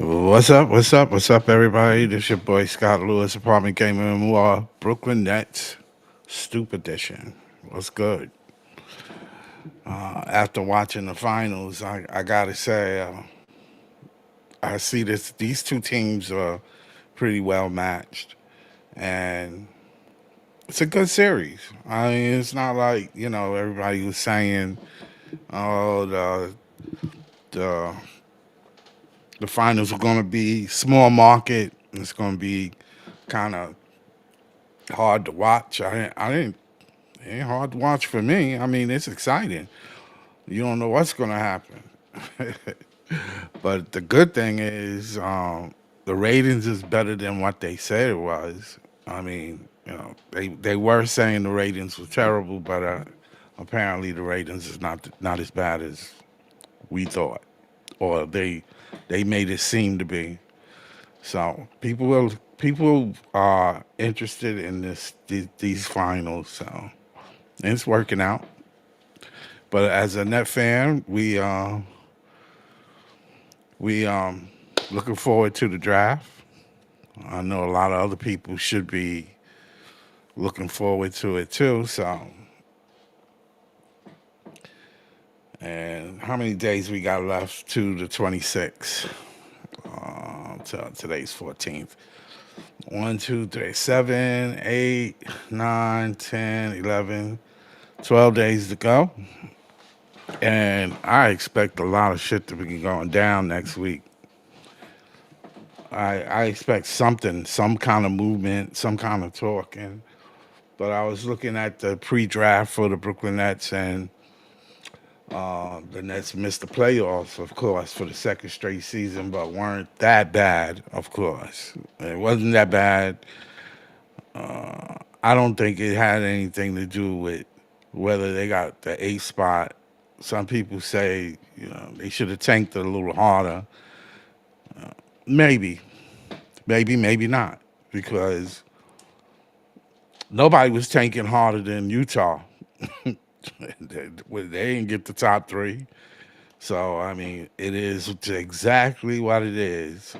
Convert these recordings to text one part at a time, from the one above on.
What's up? What's up? What's up, everybody? This your boy Scott Lewis, apartment gamer and more. Brooklyn Nets Stoop Edition. What's good? After watching the finals, I gotta say, I see this. These two teams are pretty well matched, and it's a good series. I mean, it's not like everybody was saying, "Oh, the the finals are going to be small market. It's going to be kind of hard to watch." I didn't. It ain't hard to watch for me. I mean, it's exciting. You don't know what's going to happen. But the good thing is, the ratings is better than what they said it was. I mean, they were saying the ratings were terrible, but apparently the ratings is not as bad as we thought, or they made it seem to be. So people are interested in these finals. So it's working out. But as a net fan, we looking forward to the draft. I know a lot of other people should be looking forward to it too. So, and how many days we got left to the 26th? Today's 14th. 1, 2, 3, 7, 8, 9, 10, 11, 12 days to go. And I expect a lot of shit to be going down next week. I expect something, some kind of movement, some kind of talking. But I was looking at the pre-draft for the Brooklyn Nets, and the Nets missed the playoffs, of course, for the second straight season, but weren't that bad, of course. It wasn't that bad. I don't think it had anything to do with whether they got the eighth spot. Some people say, they should have tanked it a little harder. Maybe, maybe not, because nobody was tanking harder than Utah. They didn't get the top three. So, I mean, it is exactly what it is,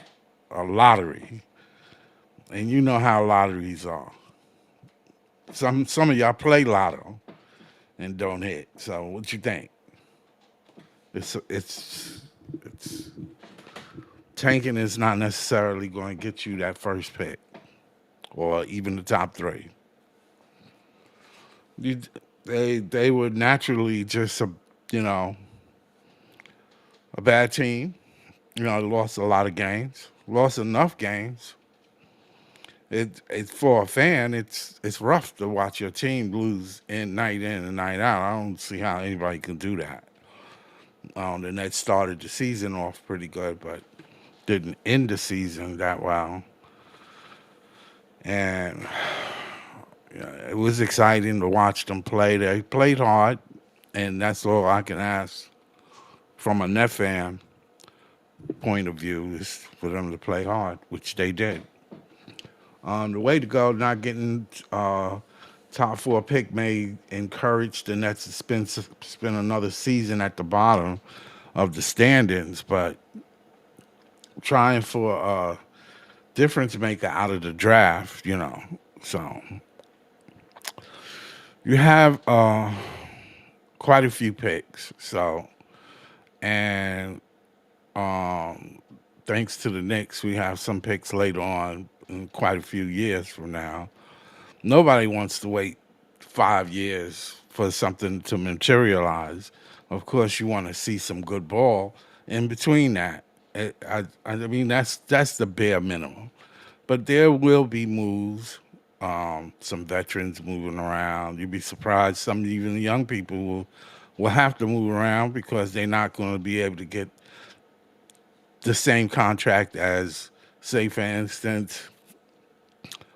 a lottery. And you know how lotteries are. Some of y'all play lotto and don't hit. So what you think? It's tanking is not necessarily going to get you that first pick or even the top three. You, they were naturally just you know a bad team. Lost a lot of games, lost enough games. It's for a fan. It's rough to watch your team lose in and night out. I don't see how anybody can do that. The Nets started the season off pretty good, but didn't end the season that well. And it was exciting to watch them play. They played hard, and that's all I can ask from a Net fan point of view is for them to play hard, which they did. The way to go, not getting top four pick may encourage the Nets to spend another season at the bottom of the standings, but trying for a difference maker out of the draft. So you have quite a few picks. So, and thanks to the Knicks, we have some picks later on in quite a few years from now. Nobody wants to wait 5 years for something to materialize. Of course, you want to see some good ball in between that. I mean, that's the bare minimum. But there will be moves, some veterans moving around. You'd be surprised some even young people will have to move around because they're not going to be able to get the same contract as, say, for instance,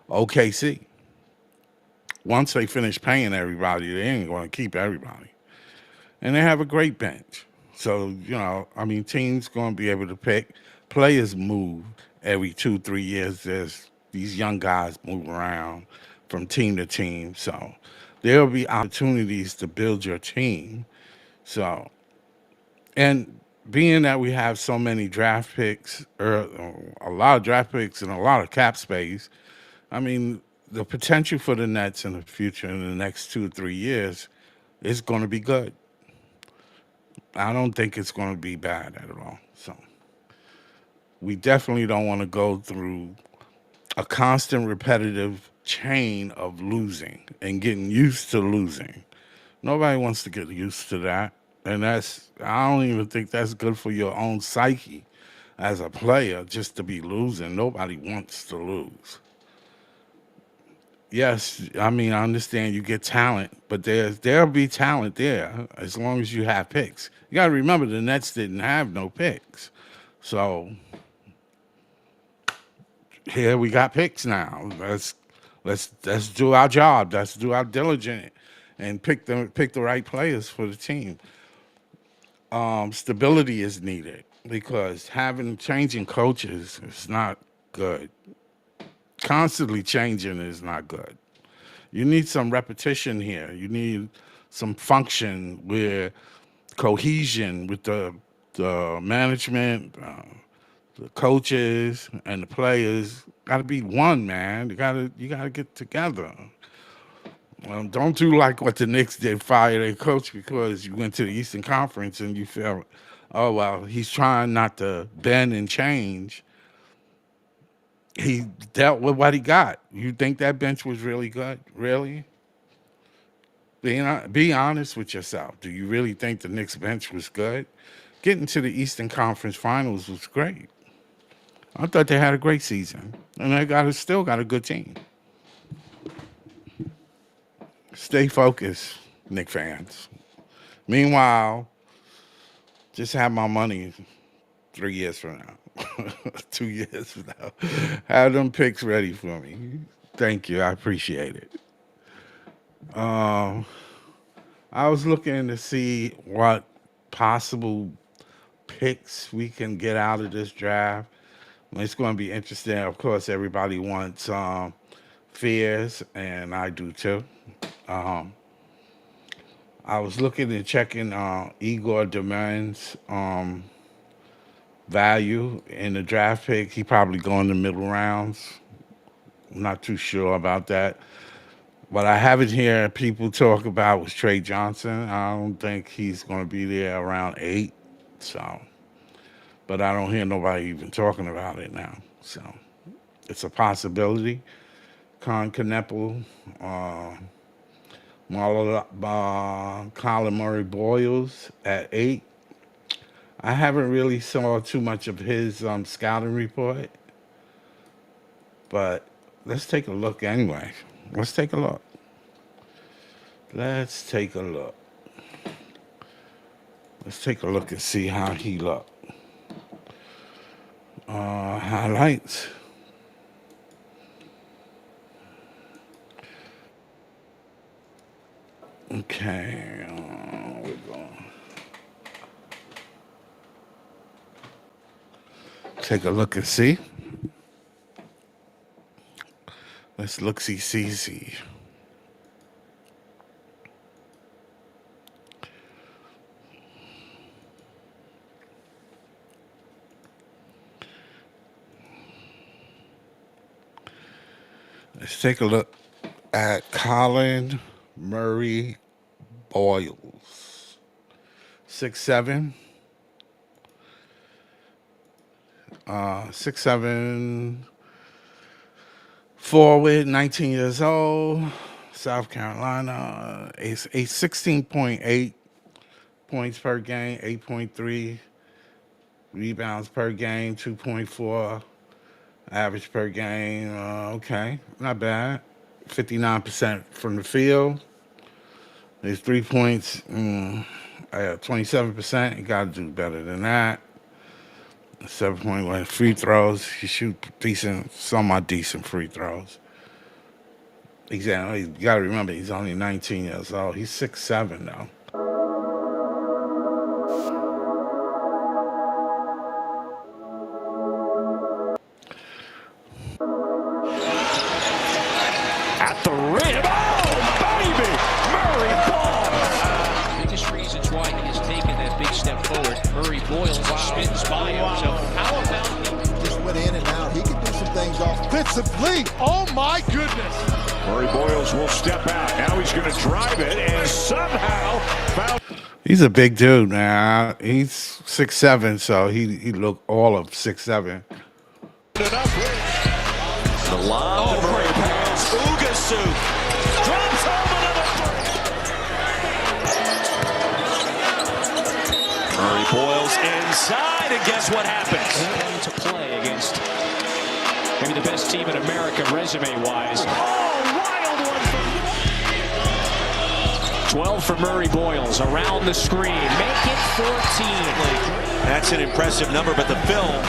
OKC. Once they finish paying everybody, they ain't going to keep everybody. And they have a great bench. So, I mean, teams going to be able to pick. Players move every 2, 3 years. There's these young guys move around from team to team. So there will be opportunities to build your team. So, and being that we have so many draft picks, or a lot of draft picks and a lot of cap space, I mean, the potential for the Nets in the future, in the next 2 or 3 years, is going to be good. I don't think it's going to be bad at all. So we definitely don't want to go through a constant repetitive chain of losing and getting used to losing. Nobody wants to get used to that. And I don't even think that's good for your own psyche as a player just to be losing. Nobody wants to lose. Yes, I mean, I understand you get talent, but there'll be talent there as long as you have picks. You got to remember the Nets didn't have no picks. So here we got picks now. Let's do our job. Let's do our diligent and pick the right players for the team. Stability is needed because having changing coaches is not good. Constantly changing is not good. You need some repetition here. You need some function where cohesion with the management, the coaches, and the players got to be one, man. You gotta get together. Don't do like what the Knicks did, fire their coach because you went to the Eastern Conference and you felt, oh well, he's trying not to bend and change. He dealt with what he got. You think that bench was really good? Really? Be honest with yourself. Do you really think the Knicks bench was good? Getting to the Eastern Conference Finals was great. I thought they had a great season, and still got a good team. Stay focused, Knicks fans. Meanwhile, just have my money 3 years from now, 2 years from now. Have them picks ready for me. Thank you. I appreciate it. I was looking to see what possible picks we can get out of this draft. It's going to be interesting. Of course, everybody wants fears, and I do too. Um, I was looking and checking Igor Demans value in the draft pick. He probably go in the middle rounds. I'm not too sure about that. What I haven't heard people talk about was Trey Johnson. I don't think he's going to be there around 8. So, but I don't hear nobody even talking about it now. So, it's a possibility. Con Kneppel, Colin Murray Boyles at 8. I haven't really saw too much of his scouting report, but let's take a look anyway. Let's take a look. Let's take a look. Let's take a look and see how he looked. Highlights. Okay, we're going. Take a look and see. Let's look see. Let's take a look at Colin Murray Boyles. 6'7". 6'7", forward, 19 years old, South Carolina, a 16.8 points per game, 8.3 rebounds per game, 2.4 average per game. Okay, not bad. 59% from the field. His 3 points, 27%. You got to do better than that. 7.1 free throws. He shoot decent, somewhat decent free throws. You got to remember, he's only 19 years old. He's 6'7", though. At the rim. Oh, baby! Murray ball! Biggest reasons why he has taken that big step forward. Murray Boyles spins by him. So how about just went in and out? He can do some things offensively. Oh my goodness! Murray Boyles will step out. Now he's going to drive it and somehow foul. He's a big dude, man. He's 6'7", so he look all of 6'7". The lob to Murray Boyles. Ugasu drops home another three. Murray Boyles inside, and guess what happens? to play against maybe the best team in America resume-wise? Wild one for 12 for Murray Boyles around the screen. Make it 14. That's an impressive number, but the film,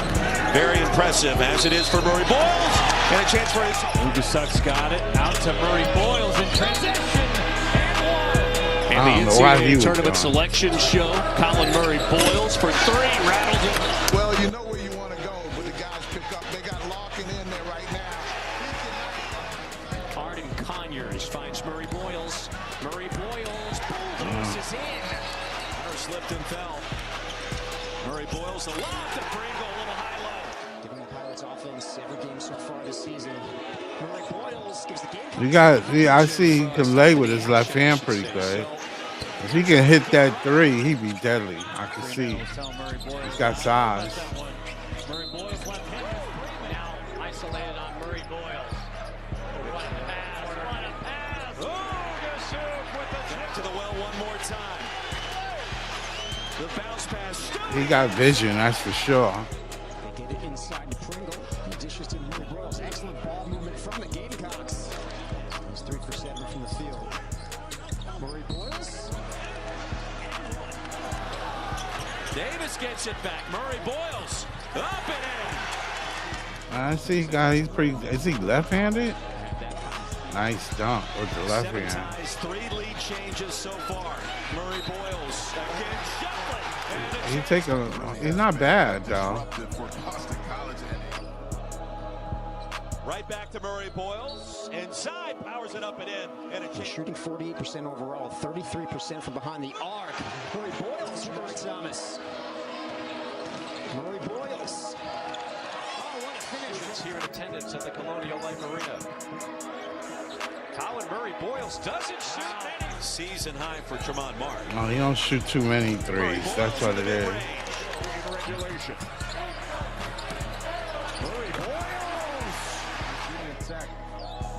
very impressive, as it is for Murray Boyles. And a chance for his... Ugasuk's got it. Out to Murray Boyles in transition. And I don't the know why he NCAA was tournament gone. selection show. Colin Murray Boyles for three. Rattled it. Well, you know where you want to go, but the guys pick up. They got Larkin in there right now. Arden Conyers finds Murray Boyles. Murray Boyles. This is in. Hunter slipped and fell. Murray Boyles, the lob to Pringle, a little high-low. Giving the Pirates offense every game so far this season. Murray Boyles gives the game. You got, I see he can lay with his left hand pretty good. If he can hit that three, he'd be deadly. I can see. He's got size. Murray Boyles left hand. Now isolated on Murray Boyles. What a pass. What a pass. Ugasuk with the Back to the well one more time. The bounce pass. He got vision, that's for sure. They get it inside to Pringle. He dishes to Murray Boyles. Excellent ball movement from the Gamecocks. He's 3 for 7 from the field. Murray Boyles. Davis gets it back. Murray Boyles up and I see he's pretty, is he left-handed? Nice dunk with the in. left 7 hand. ties, 3 lead changes so far. Murray Boyles again shuffling. He's not bad though. Right back to Murray Boyles. Inside, powers it up and in. And a He's change. shooting 48% overall, 33% from behind the arc. Murray Boyles from Murray Thomas. Murray Boyles. Oh, what a finish. here in attendance at the Colonial Life Arena. Colin Murray Boyles doesn't shoot many. Season high for Tremont Mark. No, he don't shoot too many threes. That's what it is. regulation. Murray Boyles. Shooting attack.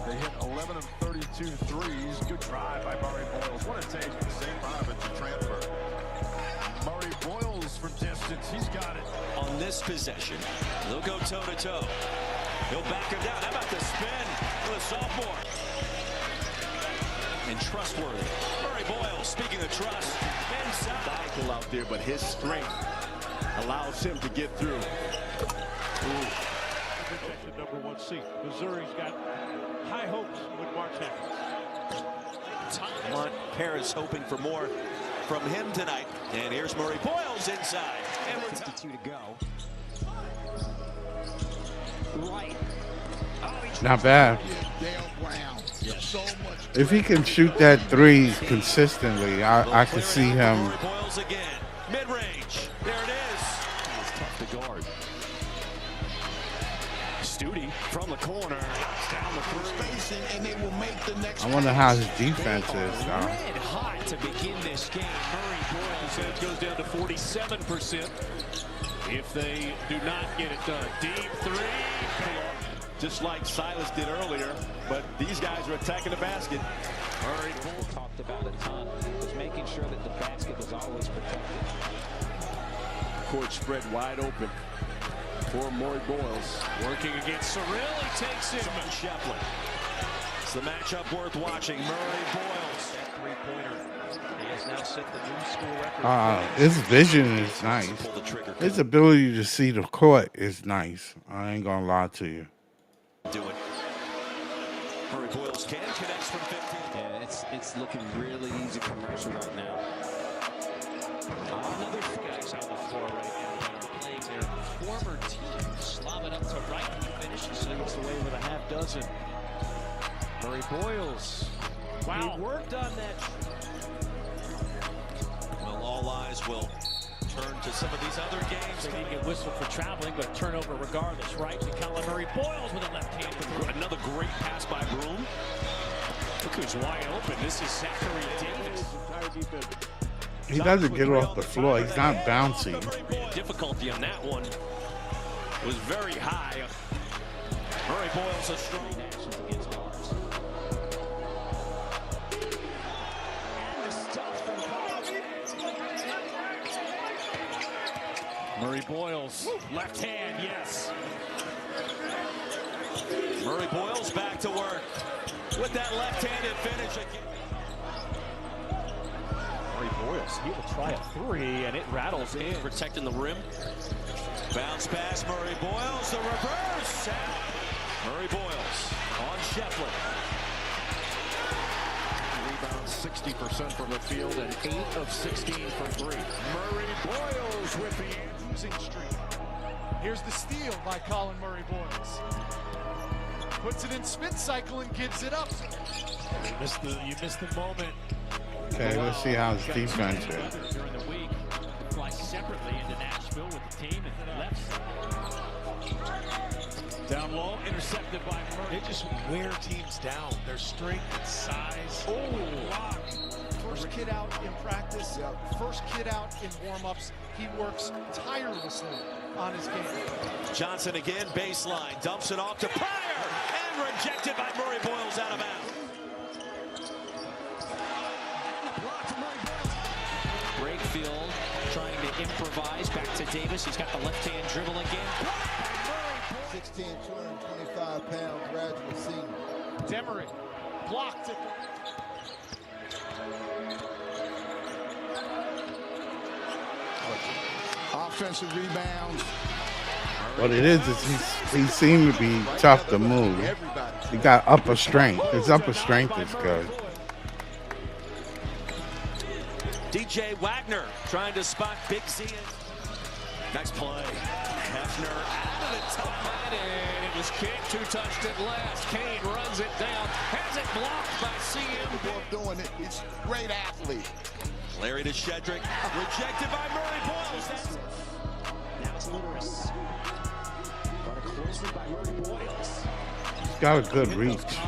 They hit 11 of 32 threes. Good drive by Murray Boyles. What a take. St. Bonaventure transfer. Murray Boyles from distance. He's got it. On this possession, they'll go toe-to-toe. He'll back him down. How about the spin for the sophomore? And trustworthy. Murray Boyles, speaking of trust, inside. Radical out there, but his strength allows him to get through. Projected #1 seed. Missouri's got high hopes when March happens. Mont Paris hoping for more from him tonight. And here's Murray Boyles inside. And we're 52 to go. Right. Not bad. If he can shoot that three consistently, I could see him. Murray Boyles again. Mid-range. There it is. It's tough to guard. Studi from the corner. Down the three. And they will make the next. I wonder how his defense is. Red hot to begin this game. Murray Boyles Percentage goes down to 47% if they do not get it done. Deep three. Just like Silas did earlier, but these guys are attacking the basket. Murray Boyles. Talked about a ton. Was making sure that the basket was always protected. Court spread wide open for Murray Boyles. Working against Cyril. He takes it. Shepley. It's the matchup worth watching. Murray Boyles. three-pointer. He has now set the new school record. His vision is nice. Pull the trigger. His ability to see the court is nice. I ain't gonna lie to you. Do it. Murray Boyles can connects from 15. Yeah, it's looking really easy commercial right now. Another guys on the floor right now playing their former team. Slob it up to right. He finishes. It's away with a half dozen. Murray Boyles. Wow. He worked on that. Well, all eyes will turn to some of these other games. They didn't get whistled for traveling, but a turnover regardless, right? And Colin Murray Boyles with a left hand. Another great pass by Broom. Look who's wide open. This is Zachary Davis. He doesn't get off the floor. He's not bouncy. Difficulty on that one was very high. Murray Boyles a strong actions against ours. And the stuff from Murray Boyles, left hand, yes. Murray Boyles back to work with that left-handed finish again. Murray Boyles, he will try a three, and it rattles in. Protecting the rim. Bounce pass, Murray Boyles, the reverse. Murray Boyles on Shefflin. Rebounds 60% from the field and 8 of 16 for 3. Murray Boyles with the losing streak. Here's the steal by Colin Murray Boyles. Puts it in spin cycle and gives it up. You missed the moment. Okay, let's see how his defense is. During the week, fly separately into Nashville with the team and left. Down low, intercepted by Murray. They just wear teams down. Their strength and size. Oh, block. First kid out in practice, first kid out in warm-ups. He works tirelessly on his game. Johnson again, baseline, dumps it off to Pryor, and rejected by Murray Boyles out of bounds. Brakefield trying to improvise back to Davis. He's got the left-hand dribble again. 6'10", 225-pound graduate senior. Demery blocked it. offensive rebounds. What it is he seemed to be tough to move. He got upper strength. His upper strength is good. DJ Wagner trying to spot Big Z. Next play. Hefner out of the top, and it was kicked. Who touched it last? Kane runs it down. Has it blocked by CM. Doing it. He's a great athlete. Larry to Shedrick. Rejected by Murray Boyles. Now it's Lewis. Guarded closely by Murray Boyles. He's got a good reach.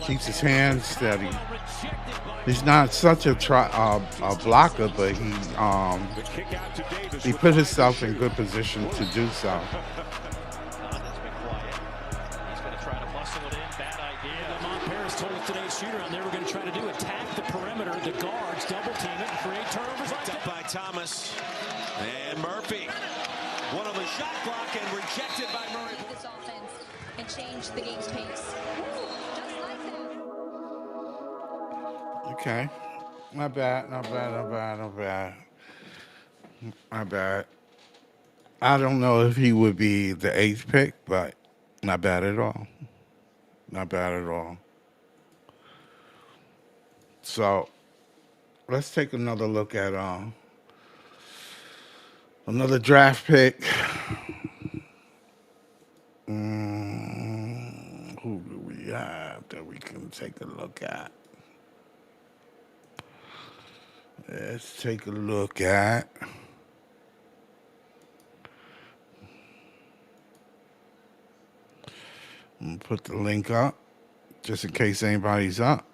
Keeps his hands steady. He's not such a blocker, but he put himself in good position to do so. He's going to try to muscle it in. Bad idea. Lamont Paris told us today's shooter on there we're going to try to do attack the perimeter. The guards double team it and create turnovers. Picked up by Thomas and Murphy. One on the shot clock and rejected by Murray. This offense and change the game's pace. Just like that. Okay. Not bad, not bad, not bad, not bad. Not bad. I don't know if he would be the 8th pick, but not bad at all. Not bad at all. So let's take another look at another draft pick. Who do we have that we can take a look at? Let's take a look at I'm gonna put the link up just in case anybody's up.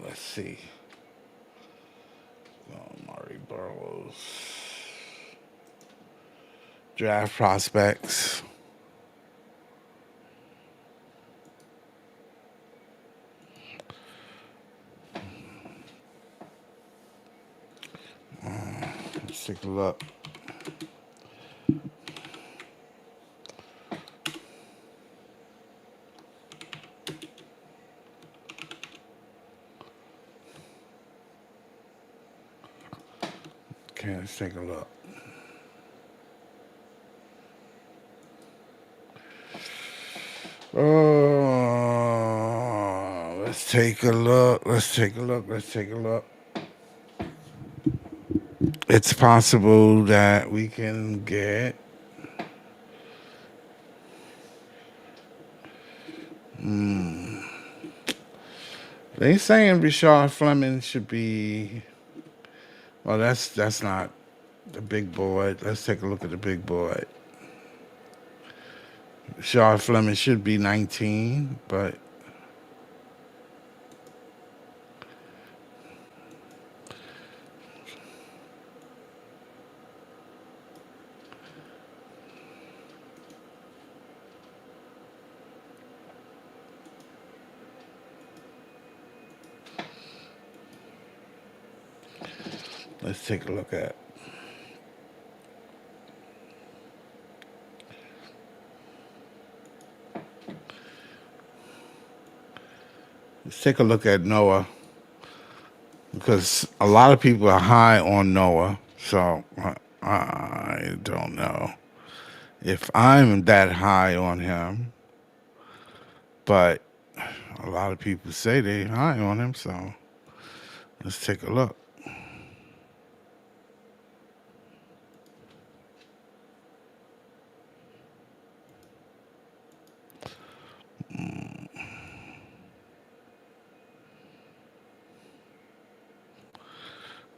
Let's see. Murray Burrows. Draft prospects. Let's take a look. Okay, let's take a look. Oh, let's take a look. Let's take a look. Let's take a look. It's possible that we can get They saying Rashard Fleming should be. Well, that's not the big board. Let's take a look at the big board. Rashard Fleming should be 19, but let's take a look at. Let's take a look at Noah, because a lot of people are high on Noah. So I don't know if I'm that high on him, but a lot of people say they're high on him. So let's take a look.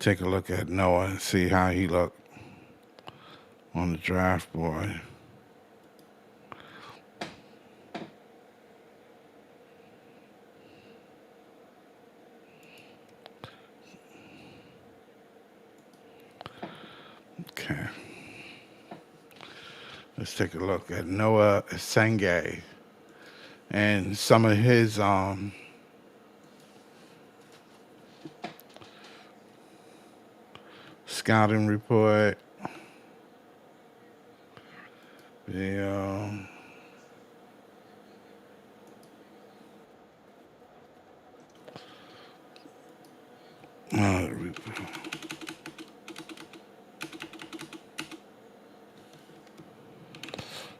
Take a look at Noah and see how he looked on the draft board. Okay. Let's take a look at Noah Senge and some of his scouting report. Video.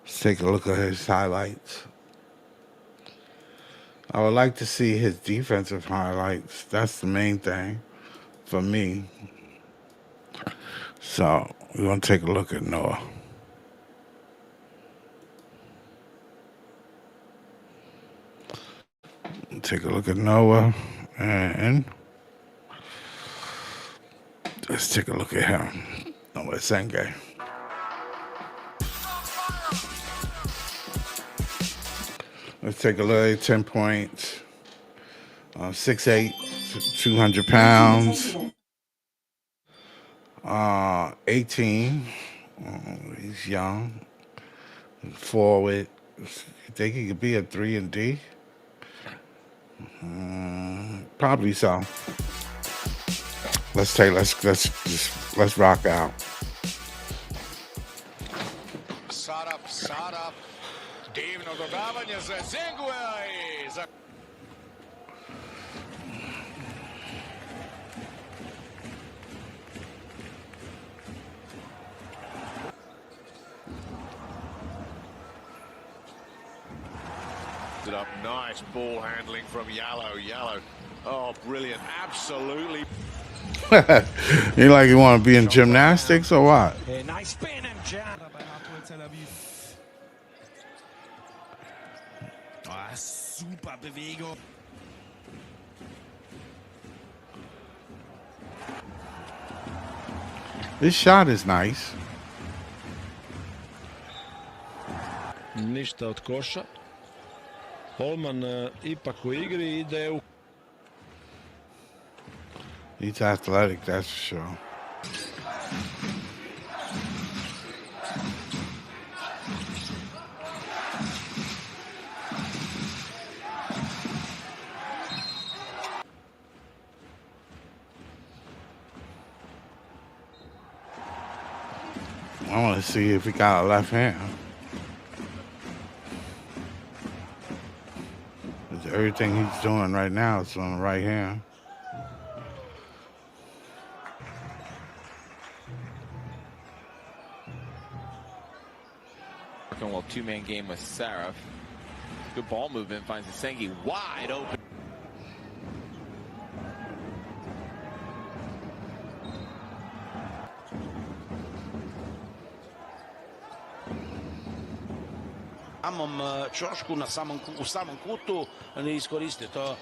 Let's take a look at his highlights. I would like to see his defensive highlights. That's the main thing for me. So we're going to take a look at Noah. Take a look at Noah, and let's take a look at him. Noah Senge. Let's take a look at 10 points. 6'8", 200 pounds. 18. He's young. Forward. You think he could be a 3 and D? Probably so. Let's rock out. Сарап. Дивно додавання за Зінгуей. Up nice ball handling from Yallow. Oh, brilliant. Absolutely. You like you want to be in gymnastics or what? Nice spin and jab. Super Bewegung. This shot is nice. Ništa od koša. Holman ipak u igri ide u... He's athletic, that's for sure. I want to see if he got a left hand. Everything he's doing right now is on the right hand. Working well, two-man game with Saraf. Good ball movement, finds Sengi wide open. samom ćošku, u samom kutu, ne iskoristio to.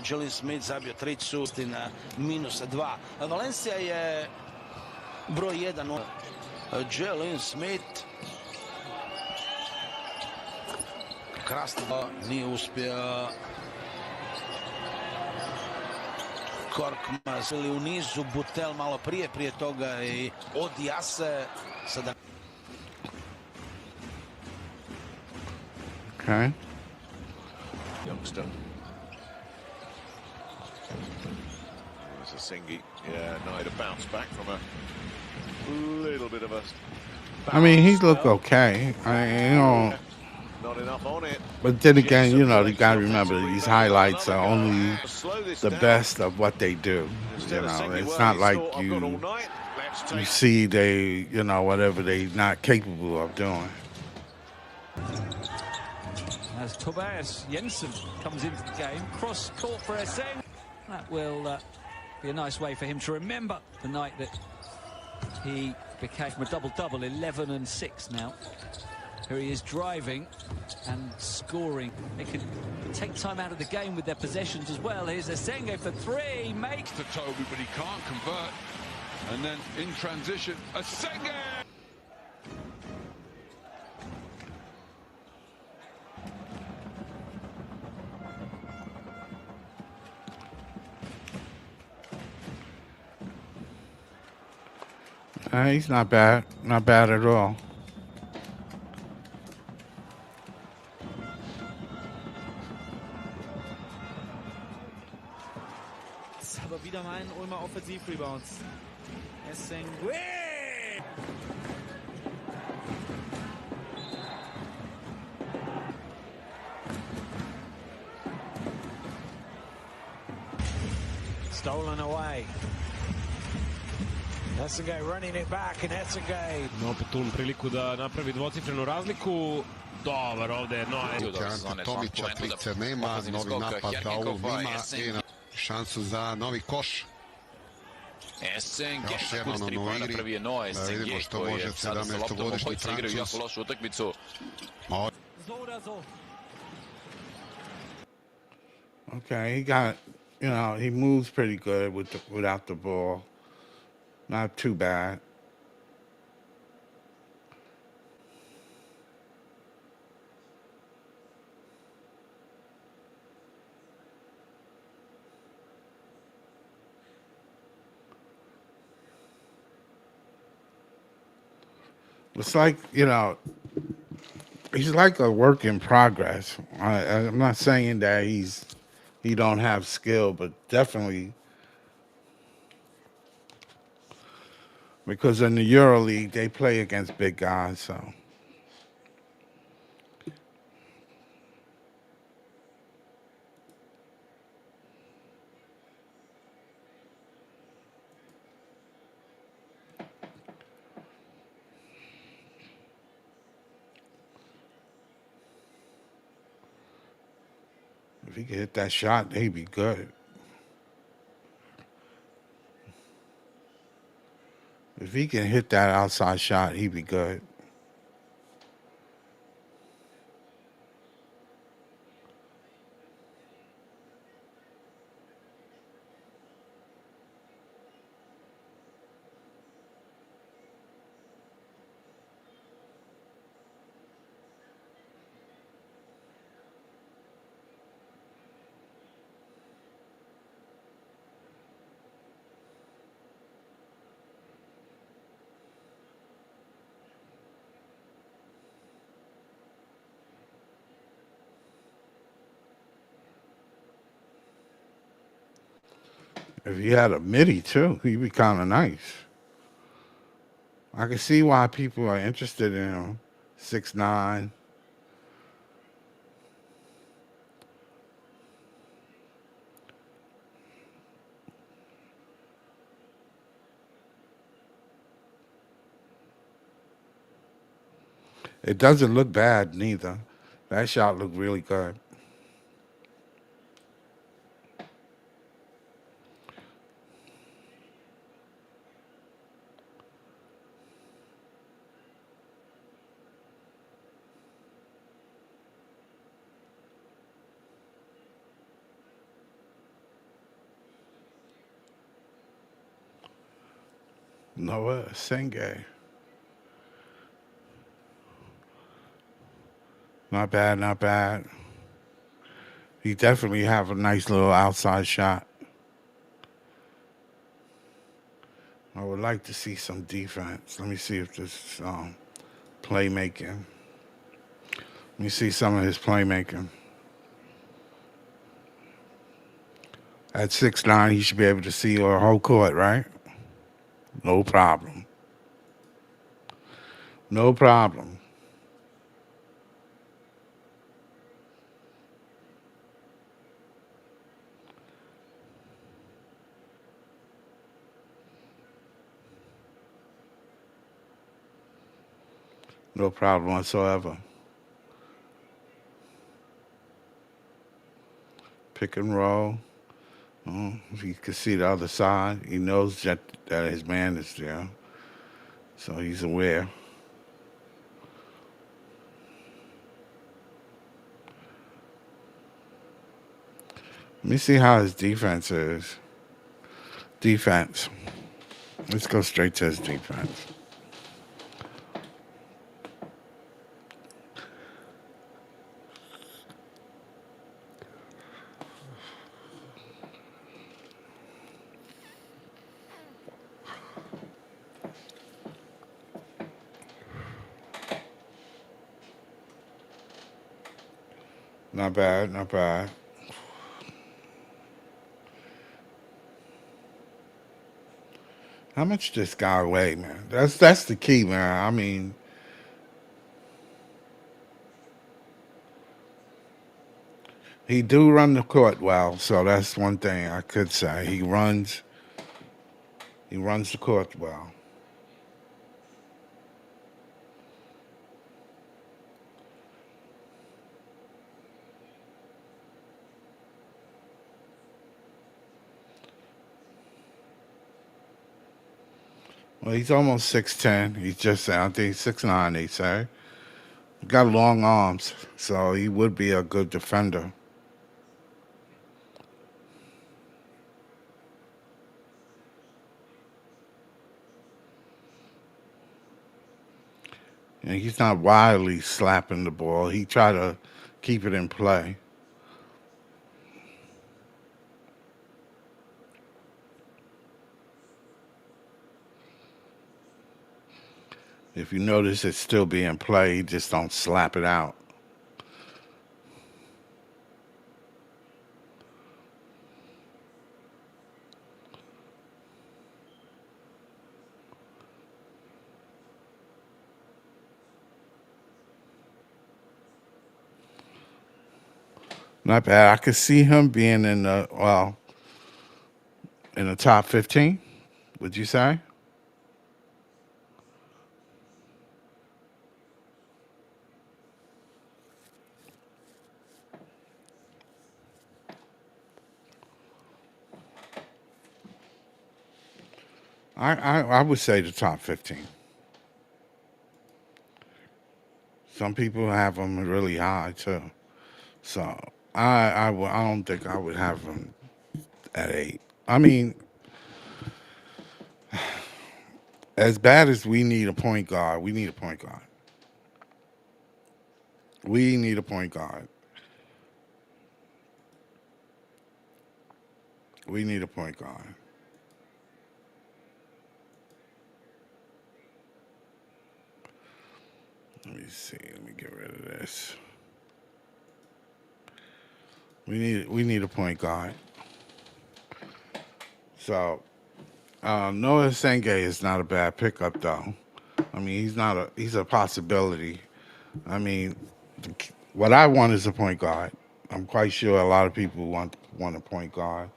Jalen Smith zabio tricu na -2. Valencija je broj 1. Jalen Smith krasno nije uspio. Korkmaz ili u nizu, Butel malo prije toga i Odiase sada. Okay. Youngster. There's a Singy. Yeah, no, to bounce back from a little bit of a. I mean, he's looked okay. Not enough on it. But then again, you got to remember these highlights are only the best of what they do. It's not like you see they, whatever they're not capable of doing. As Tobias Jensen comes into the game, cross court for Esseng. That will be a nice way for him to remember the night that he became a double-double, 11 and 6 now. Here he is driving and scoring. They can take time out of the game with their possessions as well. Here's Esseng for 3, makes to Toby, but he can't convert. And then in transition, Esseng! He's not bad at all. Aber wieder mal ein Ulmer Offensivrebounds. Esseng. Stolen away. Essengay running it back and Essengay. Opet tu priliku da napravi dvocifrenu razliku. Dobar ovdje, Ante Tomića, trice nema, novi napad Raul ima i šansu za novi koš. Esseng, još jednom na igri, da vidimo što može 17-godišnji Francuz. Jako lošu utakmicu. Okay, he got, he moves pretty good without the ball. Not too bad. It's like, he's like a work in progress. I'm not saying that he don't have skill, but definitely because in the EuroLeague they play against big guys, so. If he could hit that shot, they'd be good. If he can hit that outside shot, he'd be good. If he had a midi too, he'd be kind of nice. I can see why people are interested in him. 6'9". It doesn't look bad neither. That shot looked really good. Noah Senge. Not bad, not bad. He definitely have a nice little outside shot. I would like to see some defense. Let me see if this playmaking. Let me see some of his playmaking. At 6'9", he should be able to see a whole court, right? No problem. No problem. No problem whatsoever. Pick and roll. He can see the other side. He knows that his man is there. So he's aware. Let me see how his defense is. Defense. Let's go straight to his defense. Not bad, not bad. How much this guy weigh, man? That's the key, man. I mean, he do run the court well, so that's one thing I could say. He runs the court well. Well, he's almost 6'10". He's just, I think he's 6'9", they say. Got long arms, so he would be a good defender. And he's not wildly slapping the ball. He try to keep it in play. If you notice it's still being played, just don't slap it out. Not bad. I could see him being in the top 15. Would you say? I would say the top 15. Some people have them really high too, so I don't think I would have them at 8. I mean, as bad as we need a point guard, we need a point guard. We need a point guard. We need a point guard. Let me see. Let me get rid of this. We need a point guard. So Noah Senge is not a bad pickup though. I mean, he's a possibility. I mean, what I want is a point guard. I'm quite sure a lot of people want a point guard.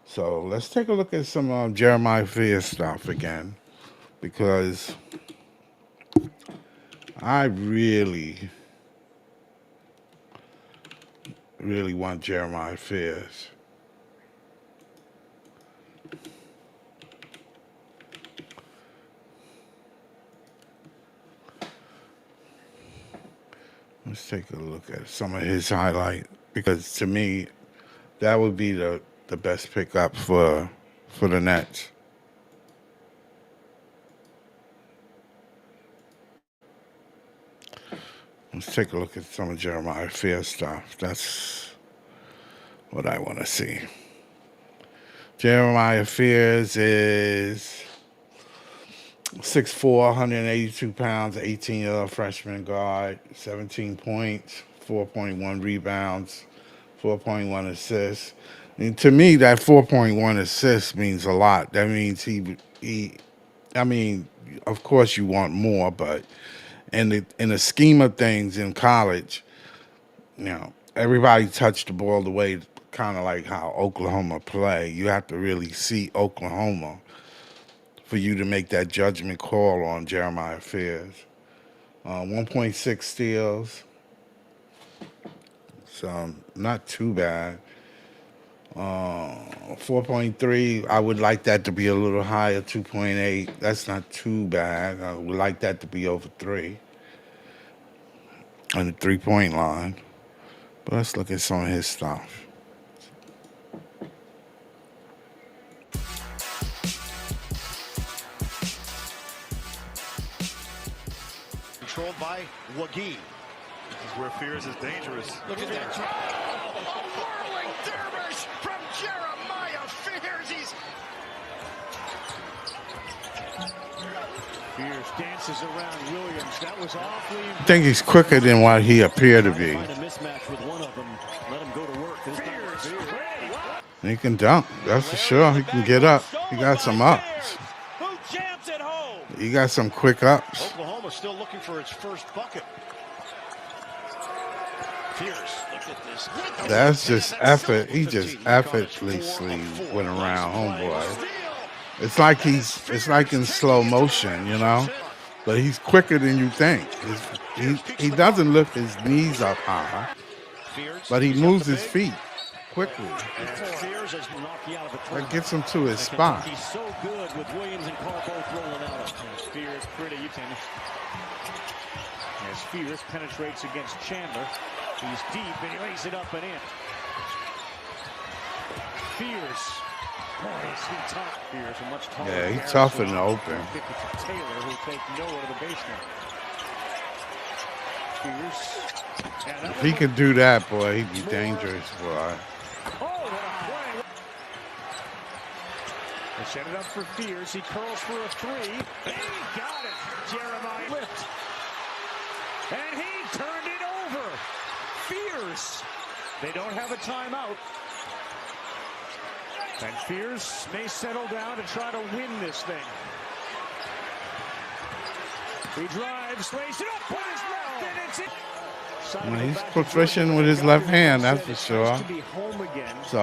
So let's take a look at some Jeremiah Fear stuff again, because I really want Jeremiah Fears. Let's take a look at some of his highlight, because to me, that would be the best pickup for the Nets. Let's take a look at some of Jeremiah Fears stuff. That's what I want to see. Jeremiah Fears is 6'4", 182 pounds, 18-year freshman guard, 17 points, 4.1 rebounds, 4.1 assists. And to me, that 4.1 assists means a lot. That means I mean, of course you want more, but in the scheme of things in college, you know, everybody touched the ball the way kind of like how Oklahoma play. You have to really see Oklahoma for you to make that judgment call on Jeremiah Fears. 1.6 steals. So not too bad. 4.3, I would like that to be a little higher, 2.8. That's not too bad. I would like that to be over 3 on the three-point line. But let's look at some of his stuff. Controlled by Wagee. This is where Fears is dangerous. Look at that. A whirling dervish from Jeremiah Fears. Fears dances around Williams. That was awfully. I think he's quicker than what he appeared to be. Find a mismatch with one of them. Let him go to work. Fears. He can dunk, that's for sure. He can get up. He got some ups. Who jams it home? He got some quick ups. Oklahoma still looking for its first bucket. Fears, look at this. That's just effort. He just effortlessly went around homeboy. It's like in slow motion, you know? But he's quicker than you think. He doesn't lift his knees up high, but he moves his feet quickly. That gets him to his spot. He's so good with Williams and Carr both rolling out. Fears pretty. As Fears penetrates against Chandler. He's deep and he lays it up and in. Fears. Boy, is he tough. Fears are much taller. Yeah, he's tough in the open. Taylor, who take Noah to the basement. Fears. If he could do that, boy, he'd be dangerous, boy. Oh, what a play. They set it up for Fears. He curls for a three. And he got it. Jeremiah lift. And he turned it over. Fears. They don't have a timeout. And Fears may settle down and try to win this thing. He drives, lays it up, with his left, and it's it. He's proficient with his left hand, that's for sure. So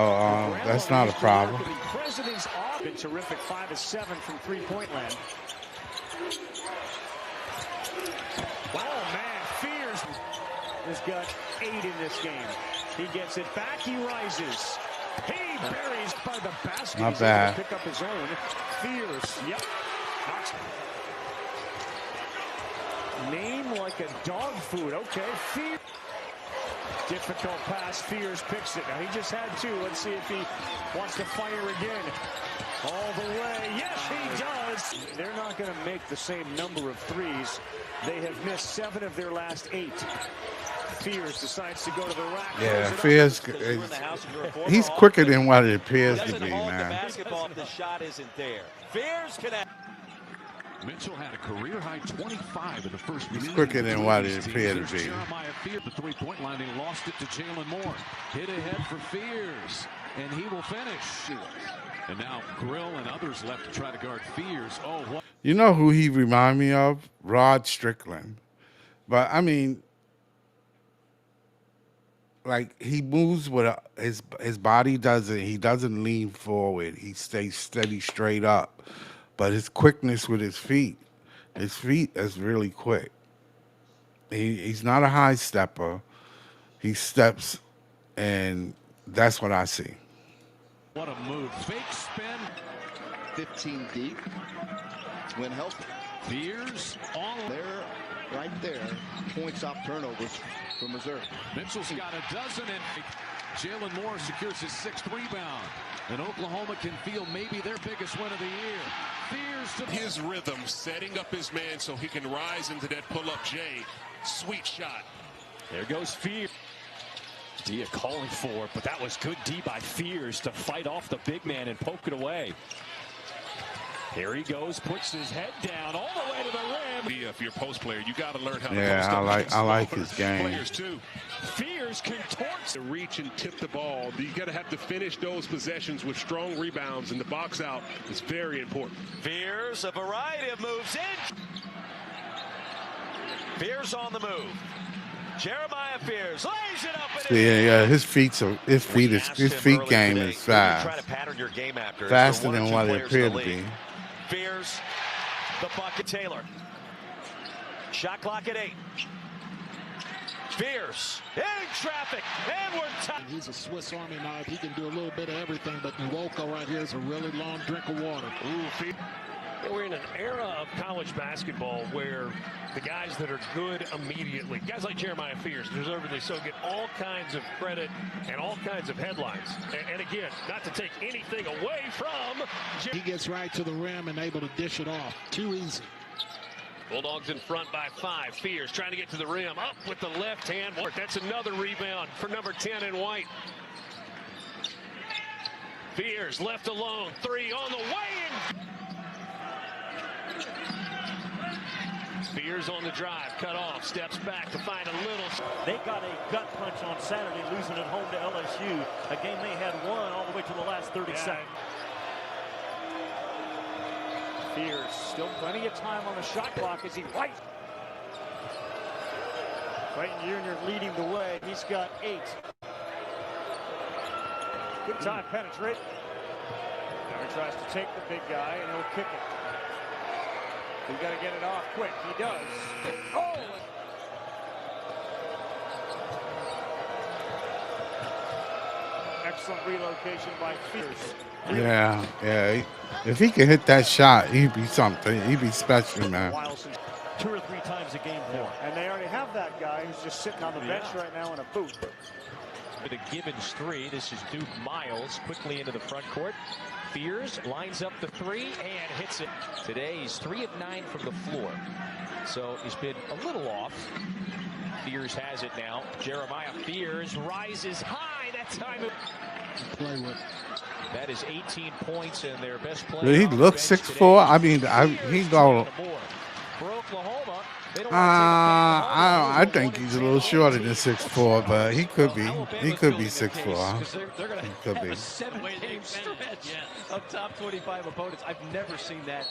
that's not a problem. President's off. Been terrific, 5 of 7 from three-point land. Oh man, Fears has got 8 in this game. He gets it back, he rises. He buries by the basket. Not bad. Pick up his own. Fears, yep. Name like a dog food. Okay, Fears. Difficult pass. Fears picks it. Now he just had 2. Let's see if he wants to fire again. All the way. Yes, he does. They're not going to make the same number of threes. They have missed 7 of their last 8. Fears decides to go to the rack. Yeah, Fears, he's quicker than what it appears to be, man. Basketball if the shot isn't there. Fears can. Mitchell had a career-high 25 in the first minute. He's quicker than what it appeared to be. Jeremiah Fears, the three-point line, he lost it to Jalen Moore. Hit ahead for Fears, and he will finish. And now Grill and others left to try to guard Fears. Oh, what? You know who he remind me of? Rod Strickland. But, I mean, like, he moves with his body doesn't. He doesn't lean forward. He stays steady straight up. But his quickness with his feet is really quick. He's not a high stepper. He steps, and that's what I see. What a move. Fake spin. 15 deep. When healthy. Fears all there, right there. Points off turnovers for Missouri. Mitchell's got a dozen, and Jalen Moore secures his 6th rebound. And Oklahoma can feel maybe their biggest win of the year. Fears to his rhythm, setting up his man so he can rise into that pull-up J. Sweet shot. There goes Fears. Dia calling for it, but that was good D by Fears to fight off the big man and poke it away. Here he goes, puts his head down all the way to the rim. If you're a post player, you got to learn how to Yeah, post I like his game. Players too. Fears contorts. To reach and tip the ball, you got to have to finish those possessions with strong rebounds, and the box out is very important. Fears, a variety of moves in. Fears on the move. Jeremiah Fears lays it up. And Yeah, his feet game is fast. Try to pattern your game after. Faster than what it appeared to be. Fears, the bucket. Taylor. Shot clock at 8. Fears in traffic, and we're tied. He's a Swiss Army knife. He can do a little bit of everything, but Nwoko right here is a really long drink of water. We're in an era of college basketball where the guys that are good immediately, guys like Jeremiah Fears, deservedly so, get all kinds of credit and all kinds of headlines. And again, not to take anything away from He gets right to the rim and able to dish it off. Too easy. Bulldogs in front by 5. Fears trying to get to the rim. Up with the left hand. That's another rebound for number 10 in white. Fears left alone. 3 on the way in. Fears on the drive. Cut off. Steps back to find a little. They got a gut punch on Saturday, losing at home to LSU. A game they had won all the way to the last 30 seconds. Fears still plenty of time on the shot clock as he right. Clayton Jr. leading the way. He's got 8. Good time penetrate. Now he tries to take the big guy and he'll kick it. We got to get it off quick. He does. Oh! Excellent relocation by Fears. Yeah. If he could hit that shot, he'd be something. He'd be special, man. 2 or 3 times a game for him. And they already have that guy who's just sitting on the bench right now in a boot. With a Gibbons 3, this is Duke Miles quickly into the front court. Fears lines up the 3 and hits it. Today he's 3 of 9 from the floor. So he's been a little off. Fears has it now. Jeremiah Fears rises high. That time. Play with. That is 18 points and their best player. Did he look 6'4"? I mean, he go. For Oklahoma, I think he's a little shorter than 6'4", but he could be. He could be 6'4". They're going He could to be. have a 7-game stretch of top 25 opponents. I've never seen that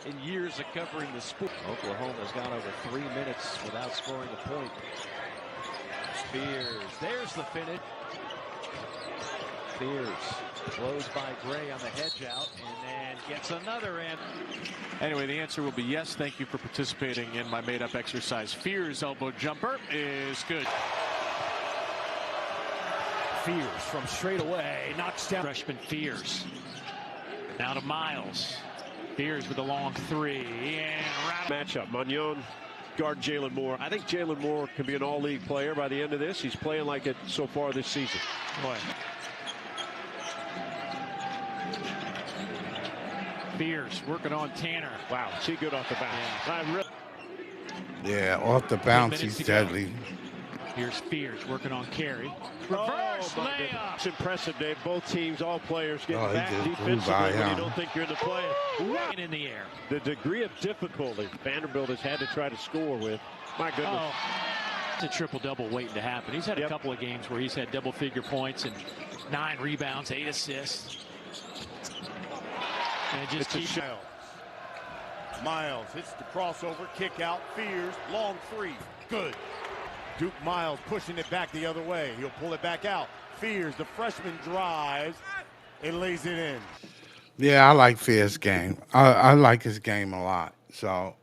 in years of covering the sport. Oklahoma's gone over 3 minutes without scoring a point. Fears, there's the finish. Fears blows by Gray on the hedge out and then gets another in. Anyway, the answer will be yes. Thank you for participating in my made-up exercise. Fears elbow jumper is good. Fears from straight away knocks down freshman Fears. Now to Miles. Fears with a long 3 and matchup. Magnon guard Jalen Moore. I think Jalen Moore can be an all-league player by the end of this. He's playing like it so far this season. Boy. Fears working on Tanner. Wow, she good off the bounce. Yeah, off the bounce, he's deadly. Here's Fears working on Carey. Reverse layup. It's impressive, Dave. Both teams, all players getting he back just blew defensively by when you him. don't think you're in the play. In the air. The degree of difficulty Vanderbilt has had to try to score with. My goodness. It's a triple-double waiting to happen. He's had a couple of games where he's had double-figure points and 9 rebounds, 8 assists. And it just keeps Miles hits the crossover, kick out, Fears, long 3, good. Duke Miles pushing it back the other way. He'll pull it back out. Fears, the freshman, drives and lays it in. Yeah, I like Fears' game. I like his game a lot. So,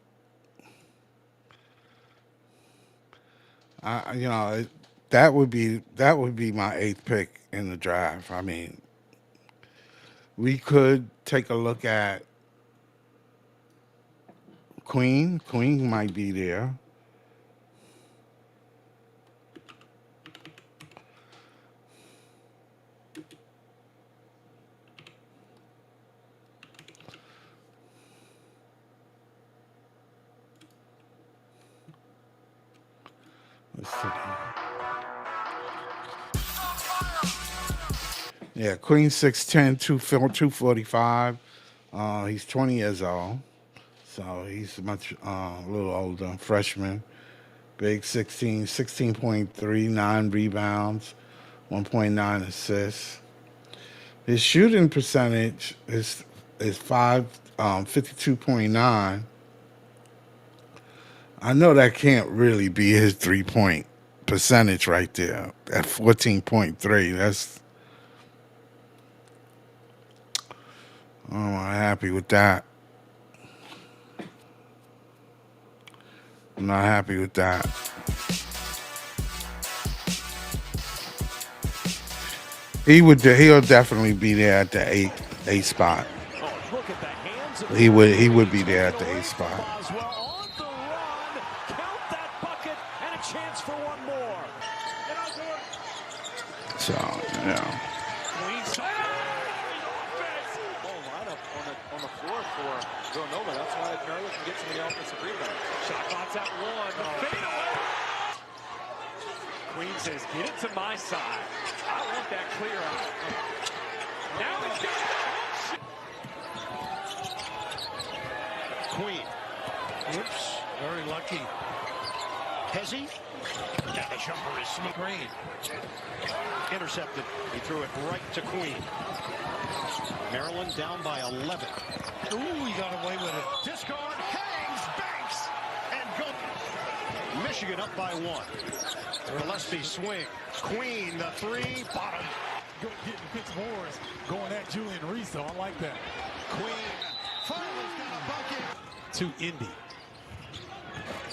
that would be my 8th pick in the draft. I mean, we could take a look at Queen. Queen might be there. Yeah, Queen 6'10", 245. He's 20 years old, so he's much a little older. Freshman. Big 16.3, 9 rebounds, 1.9 assists. His shooting percentage is 52.9. I know that can't really be his 3-point percentage right there at 14.3. That's I'm not happy with that. I'm not happy with that. He'll definitely be there at the eight spot. He would be there at the 8th spot. So, yeah. On the floor for Villanova. That's why Maryland can get some of the offensive rebound. Shot clock's at 1. Fade away. Queen says, get it to my side. I want that clear out. Now he's got it. Queen. Oops. Very lucky. Hezzy. Yeah, the jumper is smooth. Green. Intercepted. He threw it right to Queen. Maryland down by 11. Ooh, he got away with it. Discard, hangs, banks, and go. Michigan up by 1. Gillespie swing. Queen, the 3, bottom. Getting fixed boards, going at Julian Reese, though. I like that. Queen finally got a bucket. To Indy.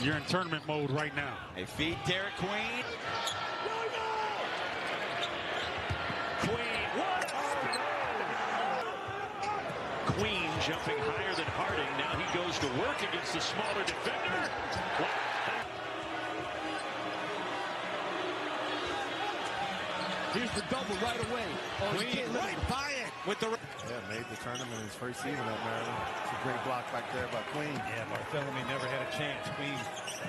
You're in tournament mode right now. They feed Derek Queen. Queen jumping higher than Harding. Now he goes to work against the smaller defender. Here's the double right away. Queen, buy it. With the made the tournament his first season at Maryland. It's a great block back there by Queen. Yeah, Bartholomew never had a chance. Queen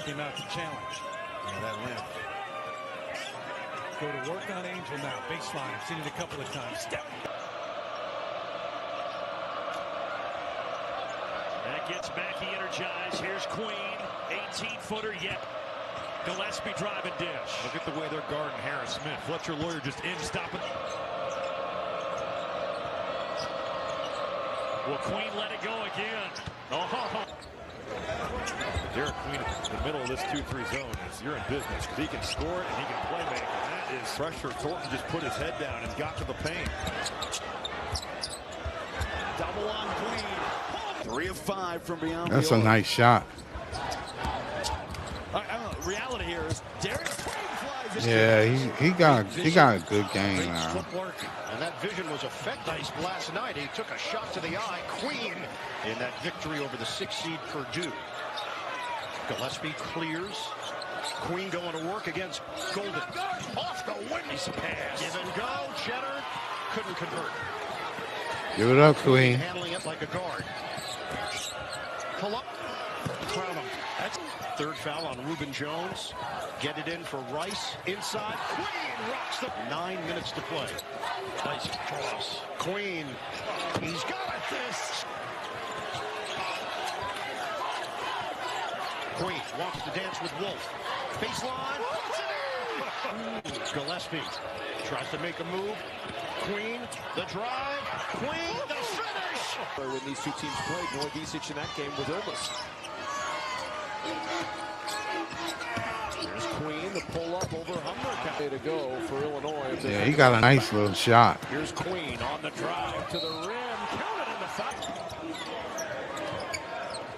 came out to challenge. Yeah, that limp. Go to work on Angel now. Baseline. Seen it a couple of times. Step. That gets Mackey energized. Here's Queen. 18-footer yet. Gillespie driving dish. Look at the way they're guarding Harris Smith. Fletcher Lawyer just in stopping. Will Queen let it go again? Oh. Derek Queen in the middle of this 2-3 zone is you're in business. He can score it and he can play make. And that is pressure. Thornton just put his head down and got to the paint. Double on Queen. 3 of 5 from beyond. That's a nice shot. Reality here is Derek flies. Yeah, he got a good game now. And that vision was effective last night. He took a shot to the eye. Queen in that victory over the 6th seed Purdue. Gillespie clears. Queen going to work against Golden. Off the Wendy's pass. Give and go. Cheddar couldn't convert. Give it up, Queen. Handling it like a guard. Pull up. Crown him. That's 3rd foul on Reuben Jones. Get it in for Rice. Inside. Queen rocks the 9 minutes to play. Nice cross. Queen. He's got it. This. Queen wants to dance with Wolf. Baseline. Gillespie tries to make a move. Queen, the drive. Queen, the finish. When these two teams played, Northeast in that game with illness. There's Queen, the pull-up over Humber. Way to go for Illinois. Yeah, he got a nice little shot. Here's Queen on the drive to the rim. Counted in the foul.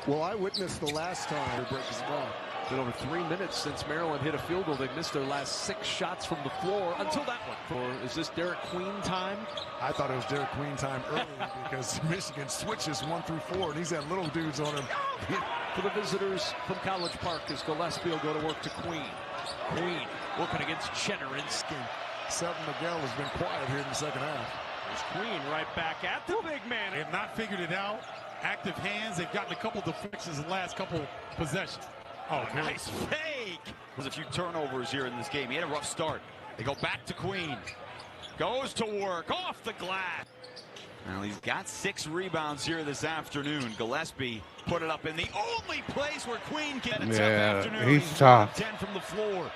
Well, I witnessed the last time the break is gone. Been over 3 minutes since Maryland hit a field goal. They missed their last 6 shots from the floor until that one. Or is this Derek Queen time? I thought it was Derek Queen time early because Michigan switches 1 through 4, and he's had little dudes on him. For the visitors from College Park, as Gillespie will go to work to Queen. Queen working against Cheddar and Skin. Selton Miguel has been quiet here in the second half. There's Queen right back at the big man. They have not figured it out. Active hands. They've gotten a couple deflections in the last couple possessions. Oh, nice fake. There's a few turnovers here in this game. He had a rough start. They go back to Queen. Goes to work off the glass. Well, he's got 6 rebounds here this afternoon. Gillespie put it up in the only place where Queen can. He's tough. 10 from the floor.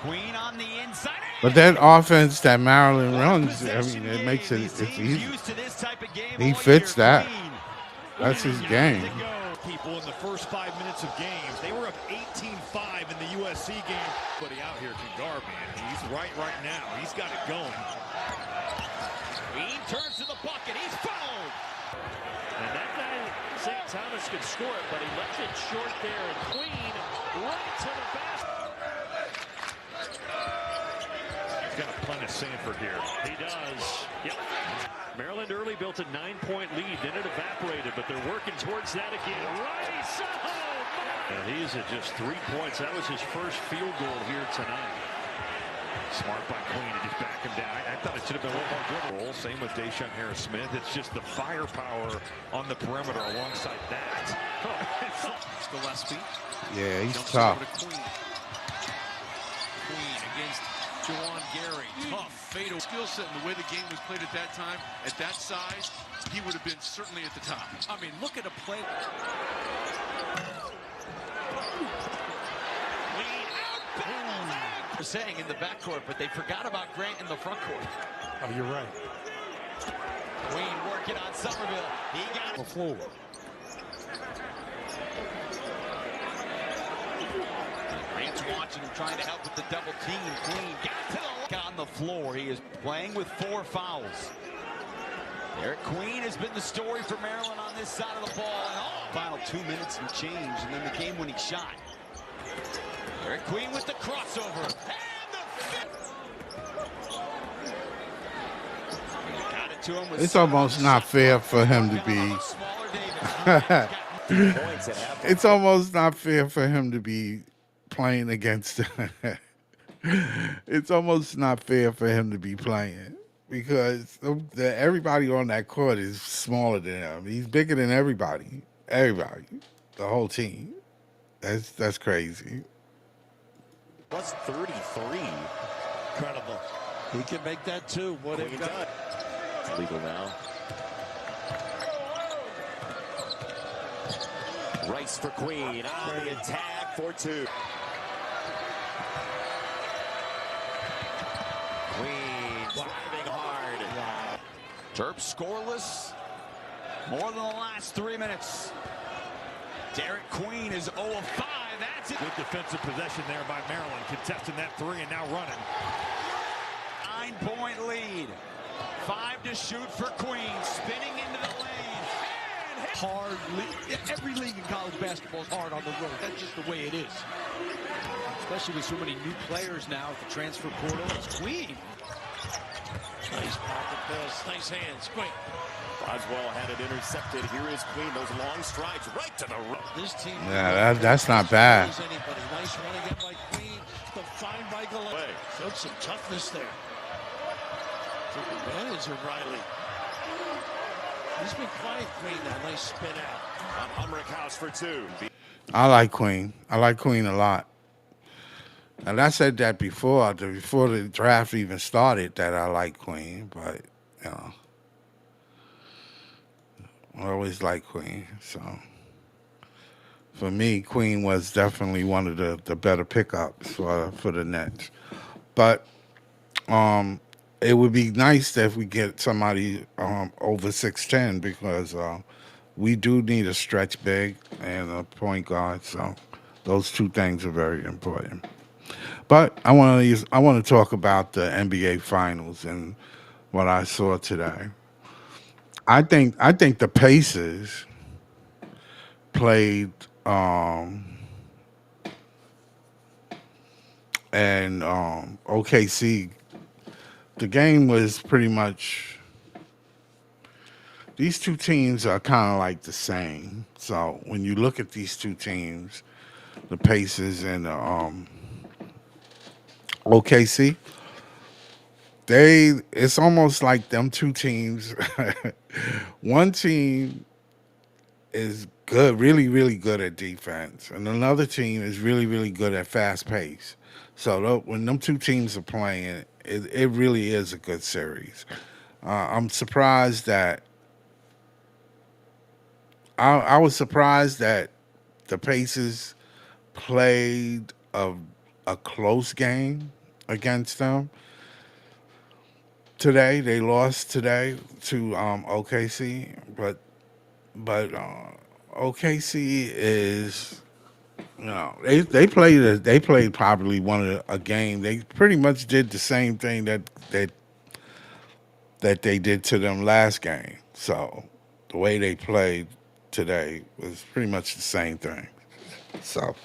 Queen on the inside. But that offense that Maryland runs, I mean, it makes it. It's easy. He fits that. That's his game. People in the first 5 minutes of games, they were up 18-5 in the USC game. But he out here can guard, man. He's right now. He's got it going. Queen turns to the bucket. He's fouled. And that guy, St. Thomas, could score it, but he left it short there. And Queen right to the basket. He's got to punish Sanford here. He does. Yep. Maryland early built a 9-point lead, then it evaporated, but they're working towards that again. Rice! Oh, and he's at just 3 points. That was his first field goal here tonight. Smart by Queen to just back him down. I thought it should have been a little more good. Same with Deshaun Harris-Smith. It's just the firepower on the perimeter alongside that. It's Gillespie. Yeah, he's Jumps tough. over to Queen. Queen against Juwan Gary. Tough, fatal skill set, and the way the game was played at that time, at that size, he would have been certainly at the top. I mean, look at a play. Saying in the backcourt, but they forgot about Grant in the front court. Oh, you're right. Queen working on Somerville. He got the floor. Grant's watching him, trying to help with the double team. Queen got to the on the floor. He is playing with 4 fouls. Derek Queen has been the story for Maryland on this side of the ball. And final 2 minutes and change, and then the game-winning shot. Derek Queen with the crossover. And the got it to him with It's almost not fair for him to be. It's almost not fair for him to be playing against. It's almost not fair for him to be playing because everybody on that court is smaller than him. He's bigger than everybody. Everybody, the whole team. That's crazy. Plus 33. Incredible. He can make that too. What have got? It's legal now. Rice for Queen on the attack for 2. Queen driving hard. Wow. Terps scoreless. More than the last 3 minutes. Derek Queen is 0 of 5. That's it. Good defensive possession there by Maryland, contesting that 3 and now running. 9-point lead. 5 to shoot for Queen. Spinning into the lane. And hard league. Every league in college basketball is hard on the road. That's just the way it is. Especially with so many new players now at the transfer portal. It's Queen. Nice pocket pass. Nice hands. Queen. Boswell had it intercepted. Here is Queen. Those long strides right to the road. This team. Yeah, that's not bad. Nice run again by Queen. Defined by Gillespie. Showed some toughness there. Took advantage of Riley. He's been quiet, Queen. That nice spin out. Humrick House for 2. I like Queen. I like Queen a lot. And I said that before the draft even started, that I like Queen, but you know, I always like Queen. So for me, Queen was definitely one of the better pickups for the Nets. But it would be nice if we get somebody over 6'10", because we do need a stretch big and a point guard. So those 2 things are very important. But I want to talk about the NBA Finals and what I saw today. I think the Pacers played and OKC. The game was pretty much. These 2 teams are kind of like the same. So when you look at these 2 teams, the Pacers and the OKC, it's almost like them 2 teams. One team is good, really, really good at defense, and another team is really, really good at fast pace. So when them two teams are playing, it really is a good series. I'm surprised that I was surprised that the Pacers played a close game against them today. They lost today to OKC, but OKC is, they played probably a game. They pretty much did the same thing that they did to them last game. So the way they played today was pretty much the same thing. So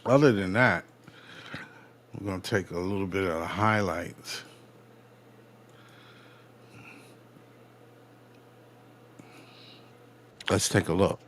other than that, we're gonna take a little bit of the highlights. Let's take a look.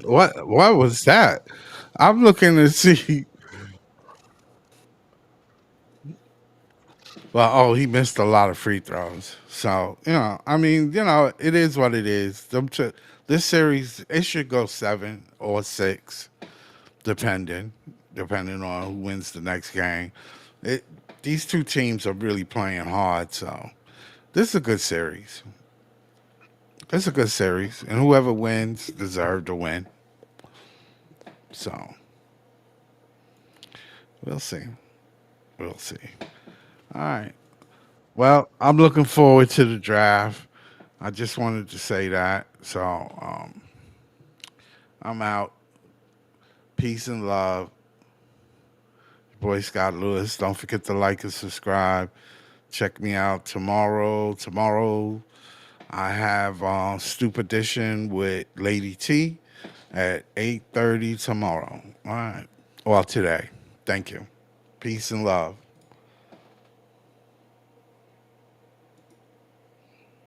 What was that? I'm looking to see. Well, oh, he missed a lot of free throws. So, I mean, it is what it is. This series, it should go 7 or 6, depending, depending on who wins the next game. It, these two teams are really playing hard, so this is a good series. It's a good series, and whoever wins deserves to win. So, we'll see. We'll see. All right. Well, I'm looking forward to the draft. I just wanted to say that. So I'm out. Peace and love. Boy Scott Lewis. Don't forget to like and subscribe. Check me out tomorrow. Tomorrow I have Stoop Edition with Lady T at 8:30 tomorrow. All right. Well, today. Thank you. Peace and love.